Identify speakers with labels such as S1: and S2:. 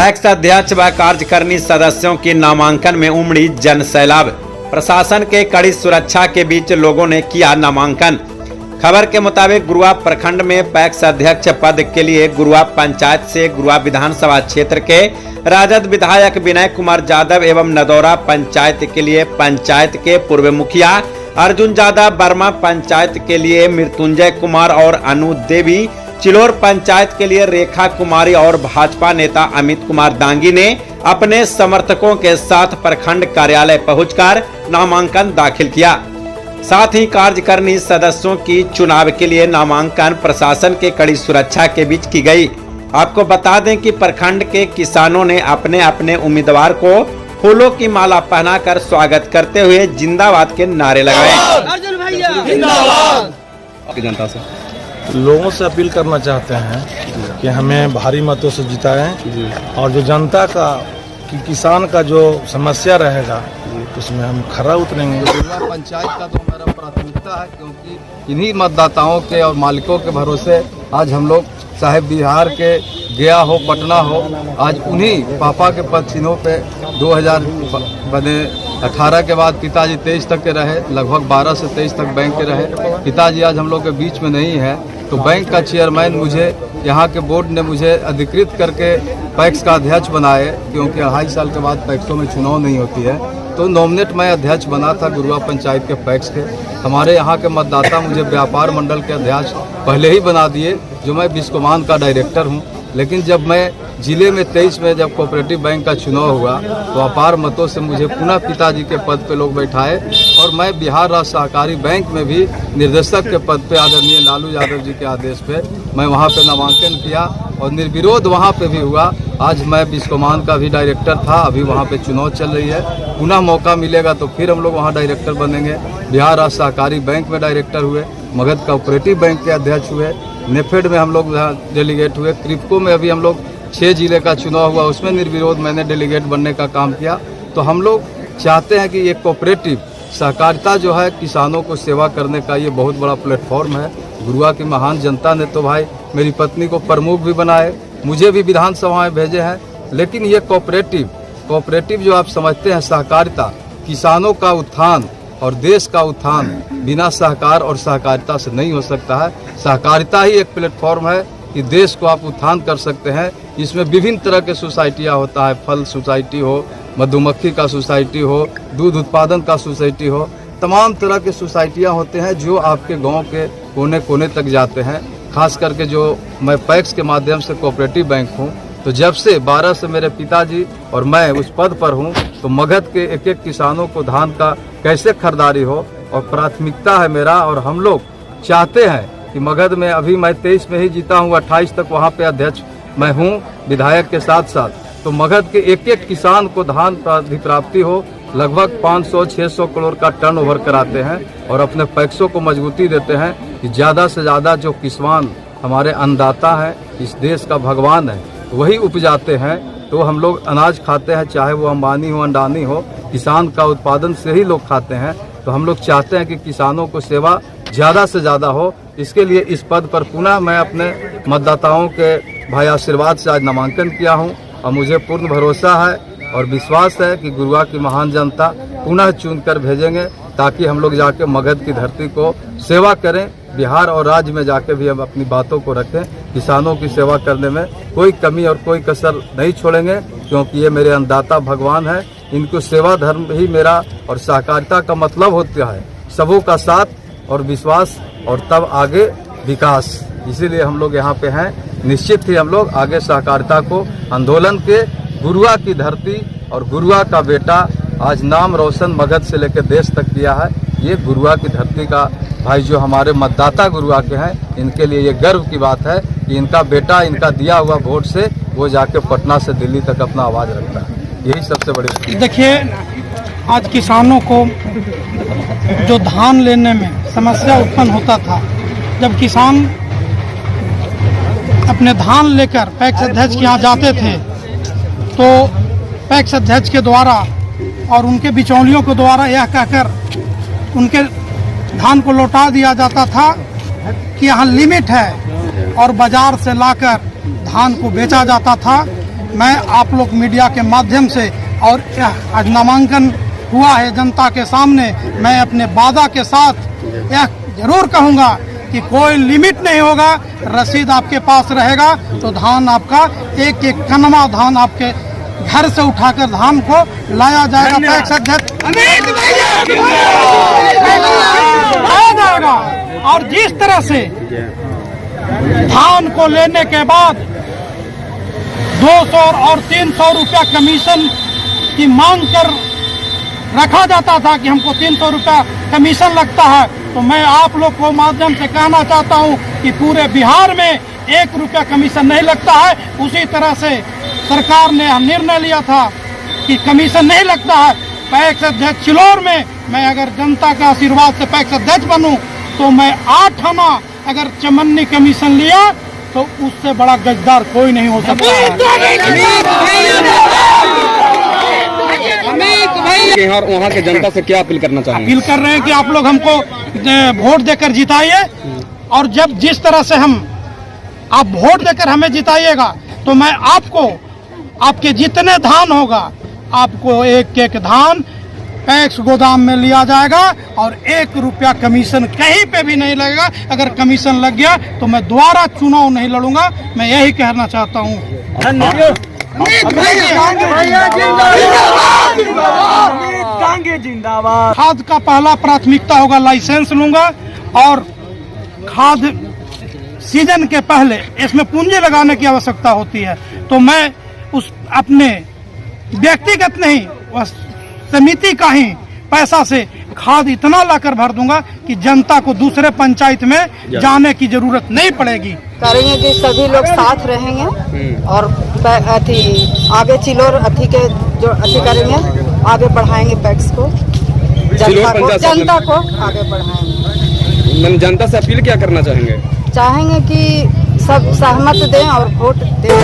S1: PACS अध्यक्ष व कार्यकारिणी सदस्यों की नामांकन में उमड़ी जन सैलाब। प्रशासन के कड़ी सुरक्षा के बीच लोगों ने किया नामांकन। खबर के मुताबिक गुरुआ प्रखंड में पैक्स अध्यक्ष पद के लिए गुरुआ पंचायत से गुरुआ विधानसभा क्षेत्र के राजद विधायक विनय कुमार यादव एवं नदौरा पंचायत के लिए पंचायत के पूर्व मुखिया अर्जुन यादव, बर्मा पंचायत के लिए मृत्युंजय कुमार और अनु देवी, चिलोर पंचायत के लिए रेखा कुमारी और भाजपा नेता अमित कुमार दांगी ने अपने समर्थकों के साथ प्रखंड कार्यालय पहुंचकर नामांकन दाखिल किया। साथ ही कार्यकारिणी सदस्यों की चुनाव के लिए नामांकन प्रशासन के कड़ी सुरक्षा के बीच की गई। आपको बता दें कि प्रखंड के किसानों ने अपने अपने उम्मीदवार को फूलों की माला पहनाकर स्वागत करते हुए जिंदाबाद के नारे लगाए।
S2: अर्जुन भैया जिंदाबाद।
S3: जनता से
S4: लोगों से अपील करना चाहते हैं कि हमें भारी मतों से जिताएं और जो जनता का किसान का जो समस्या रहेगा उसमें हम खरा उतरेंगे।
S3: जिला पंचायत का तो हमारा प्राथमिकता है, क्योंकि इन्हीं मतदाताओं के और मालिकों के भरोसे आज हम लोग चाहे बिहार के गया हो, पटना हो, आज उन्हीं पापा के पद चिन्हों पे 2018 के बाद पिताजी 23 तक के रहे, लगभग 12 से 23 तक बैंक के रहे। पिताजी आज हम लोग के बीच में नहीं है, तो बैंक का चेयरमैन मुझे यहाँ के बोर्ड ने मुझे अधिकृत करके पैक्स का अध्यक्ष बनाए, क्योंकि 2.5 साल के बाद पैक्सों में चुनाव नहीं होती है। तो नॉमिनेट मैं अध्यक्ष बना था गुरुआ पंचायत के पैक्स के। हमारे यहाँ के मतदाता मुझे व्यापार मंडल के अध्यक्ष पहले ही बना दिए, जो मैं बिस्कोमान का डायरेक्टर हूँ। लेकिन जब मैं जिले में 23 में जब कोऑपरेटिव बैंक का चुनाव हुआ तो अपार मतों से मुझे पुनः पिताजी के पद पे लोग बैठाए और मैं बिहार राज्य सहकारी बैंक में भी निर्देशक के पद पे आदरणीय लालू यादव जी के आदेश पे मैं वहाँ पे नामांकन किया और निर्विरोध वहाँ पे भी हुआ। आज मैं बिस्कोमान का भी डायरेक्टर था, अभी वहाँ पे चुनाव चल रही है। पुनः मौका मिलेगा तो फिर हम लोग वहाँ डायरेक्टर बनेंगे। बिहार राज्य सहकारी बैंक में डायरेक्टर हुए, मगध कोऑपरेटिव बैंक के अध्यक्ष हुए, नेफेड में हम लोग डेलीगेट हुए, क्रिप्को में अभी हम लोग 6 जिले का चुनाव हुआ, उसमें निर्विरोध मैंने डेलीगेट बनने का काम किया। तो हम लोग चाहते हैं कि ये कोऑपरेटिव सहकारिता जो है किसानों को सेवा करने का ये बहुत बड़ा प्लेटफॉर्म है। गुरुआ की महान जनता ने तो भाई मेरी पत्नी को प्रमुख भी बनाए, मुझे भी विधानसभा में भेजे हैं। लेकिन ये कोऑपरेटिव जो आप समझते हैं सहकारिता, किसानों का उत्थान और देश का उत्थान बिना सहकार और सहकारिता से नहीं हो सकता है। सहकारिता ही एक प्लेटफॉर्म है कि देश को आप उत्थान कर सकते हैं। इसमें विभिन्न तरह के सोसाइटियाँ होता है, फल सोसाइटी हो, मधुमक्खी का सोसाइटी हो, दूध उत्पादन का सोसाइटी हो, तमाम तरह के सोसाइटियाँ होते हैं जो आपके गांव के कोने कोने तक जाते हैं। खास करके जो मैं पैक्स के माध्यम से कोऑपरेटिव बैंक हूँ, तो जब से 12 से मेरे पिताजी और मैं उस पद पर हूँ, तो मगध के एक एक किसानों को धान का कैसे खरीदारी हो और प्राथमिकता है मेरा। और हम लोग चाहते हैं कि मगध में अभी मैं 23 में ही जीता हूँ, 28 तक वहाँ पे अध्यक्ष मैं हूँ विधायक के साथ साथ। तो मगध के एक एक किसान को धान प्राप्ति हो, लगभग 500-600 करोड़ का टर्नओवर कराते हैं और अपने पैक्सों को मजबूती देते हैं कि ज़्यादा से ज़्यादा जो किसान हमारे अन्नदाता हैं, इस देश का भगवान है, वही उपजाते हैं। तो हम लोग अनाज खाते हैं, चाहे वो अंबानी हो, अंडानी हो, किसान का उत्पादन से ही लोग खाते हैं। तो हम लोग चाहते हैं कि किसानों को सेवा ज़्यादा से ज़्यादा हो। इसके लिए इस पद पर पुनः मैं अपने मतदाताओं के भाई आशीर्वाद से आज नामांकन किया हूँ और मुझे पूर्ण भरोसा है और विश्वास है कि गुरुआ की महान जनता पुनः चुनकर भेजेंगे, ताकि हम लोग जाके मगध की धरती को सेवा करें, बिहार और राज्य में जाके भी हम अपनी बातों को रखें। किसानों की सेवा करने में कोई कमी और कोई कसर नहीं छोड़ेंगे, क्योंकि ये मेरे अन्नदाता भगवान है। इनको सेवा धर्म ही मेरा और सहकारिता का मतलब होता है सबों का साथ और विश्वास और तब आगे विकास। इसीलिए हम लोग यहाँ पे हैं। निश्चित ही हम लोग आगे सहकारिता को आंदोलन के गुरुआ की धरती और गुरुआ का बेटा आज नाम रोशन मगध से लेकर देश तक किया है। ये गुरुआ की धरती का भाई जो हमारे मतदाता गुरुआ के हैं, इनके लिए ये गर्व की बात है कि इनका बेटा इनका दिया हुआ वोट से वो जाके पटना से दिल्ली तक अपना आवाज़ रखता है। यही सबसे बड़ी।
S2: देखिए, आज किसानों को जो धान लेने में समस्या उत्पन्न होता था, जब किसान अपने धान लेकर पैक्स अध्यक्ष के यहाँ जाते थे, तो पैक्स अध्यक्ष के द्वारा और उनके बिचौलियों के द्वारा यह कहकर उनके धान को लौटा दिया जाता था कि यहाँ लिमिट है और बाजार से लाकर धान को बेचा जाता था। मैं आप लोग मीडिया के माध्यम से और यह आज नामांकन हुआ है जनता के सामने, मैं अपने वादा के साथ यह जरूर कहूँगा कि कोई लिमिट नहीं होगा, रसीद आपके पास रहेगा तो धान आपका एक एक कनवा धान आपके घर से उठाकर धान को लाया जाएगा, पैक्स अध्यक्ष लाया जाएगा। और जिस तरह से धान को लेने के बाद 200 और 300 रुपया कमीशन की मांग कर रखा जाता था कि हमको 300 रुपया कमीशन लगता है, तो मैं आप लोग को माध्यम से कहना चाहता हूं कि पूरे बिहार में 1 रुपया कमीशन नहीं लगता है। उसी तरह से सरकार ने निर्णय लिया था कि कमीशन नहीं लगता है। पैक्स अध्यक्ष चिलौर में मैं अगर जनता का आशीर्वाद से पैक्स अध्यक्ष बनूं तो मैं 8 आना अगर चमन्नी कमीशन लिया तो उससे बड़ा गजदार कोई नहीं हो सकता है।
S5: और वहाँ के जनता से क्या अपील करना चाहेंगे?
S2: अपील कर रहे हैं कि आप लोग हमको वोट देकर जिताइए, और जब जिस तरह से आप वोट देकर हमें जिताइएगा तो मैं आपको आपके जितने धान होगा आपको एक एक धान पैक्स गोदाम में लिया जाएगा और 1 रुपया कमीशन कहीं पे भी नहीं लगेगा। अगर कमीशन लग गया तो मैं दोबारा चुनाव नहीं लड़ूंगा। मैं यही कहना चाहता हूँ। खाद का पहला प्राथमिकता होगा, लाइसेंस लूंगा, और खाद सीजन के पहले इसमें पूंजी लगाने की आवश्यकता होती है, तो मैं उस अपने व्यक्तिगत नहीं समिति का ही पैसा से खाद इतना लाकर भर दूंगा कि जनता को दूसरे पंचायत में जाने की जरूरत नहीं पड़ेगी।
S6: करेंगे कि सभी लोग साथ रहेंगे और आगे चिलौर के जो करेंगे, आगे बढ़ाएंगे पैक्स को, जनता को आगे बढ़ाएंगे।
S5: जनता से अपील क्या करना चाहेंगे
S6: कि सब सहमत दें और वोट दें।